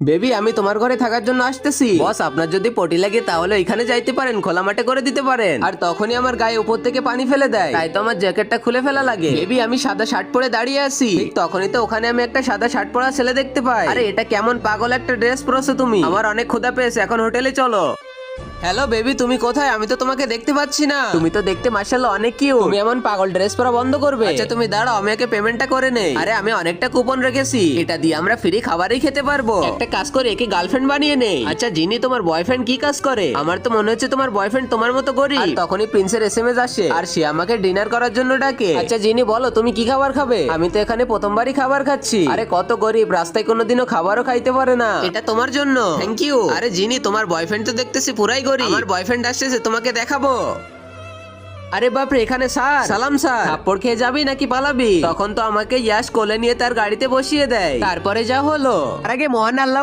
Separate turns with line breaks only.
Baby আমি তোমার ঘরে থাকার জন্য আসতেছি। বস আপনার যদি পটি লাগে তাহলে এখানে যাইতে পারেন, খোলা মাঠে করে দিতে পারেন। আর তখনই আমার গায়ে উপর থেকে পানি ফেলে দেয়, তাই তো আমার জ্যাকেটটা খুলে ফেলা লাগে। বেবি আমি সাদা শার্ট পরে দাঁড়িয়ে আছি, ঠিক তখনই তো ওখানে আমি একটা সাদা শার্ট পরা ছেলে দেখতে পাই। আরে এটা কেমন পাগল একটা ড্রেস পরেছো তুমি, আমার অনেক ক্ষুধা পেয়েছে, এখন হোটেলে চলো। হ্যালো বেবি, তুমি কোথায়? আমি তো তোমাকে দেখতে পাচ্ছি না। তুমি তো দেখতে মাশাআল্লাহ অনেক কিউট। তুমি এমন পাগল ড্রেস পরা বন্ধ করবে। আচ্ছা তুমি দাঁড়াও, আমি আগে পেমেন্টটা করে নেই। আরে আমি অনেকটা কুপন রেখেছি, এটা দিয়ে আমরা ফ্রি খাবারই খেতে পারবো। একটা কাজ করে একে গার্লফ্রেন্ড বানিয়ে নেই। আচ্ছা জিনি, তোমার বয়ফ্রেন্ড কি কাজ করে? আমার তো মনে হচ্ছে তোমার বয়ফ্রেন্ড তোমার মতো গরিব। আর তখনই প্রিন্সের এসএমএস আসে আর সে আমাকে ডিনার করার জন্য ডাকে। আচ্ছা জিনি বলো তুমি কি খাবার খাবে? আমি তো এখানে প্রথমবারই খাবার খাচ্ছি। আরে কত গরিব, রাস্তায় কোনোদিনও খাবারও খাইতে পারে না। এটা তোমার জন্য। Thank you. আরে জিনি, তোমার বয়ফ্রেন্ড তো দেখতেছি পুরাই গরিব। আমার বয়ফ্রেন্ড আসছে, তোমাকে দেখাবো। আরে বাপরে, এখানে স্যার। সালাম স্যার। থাপ্পড় খেয়ে যাবি নাকি পালাবি? তখন তো আমাকে ইয়াশ কোলে নিয়ে তার গাড়িতে বসিয়ে দেয়, তারপরে যা হলো। আর আগে মহান আল্লাহ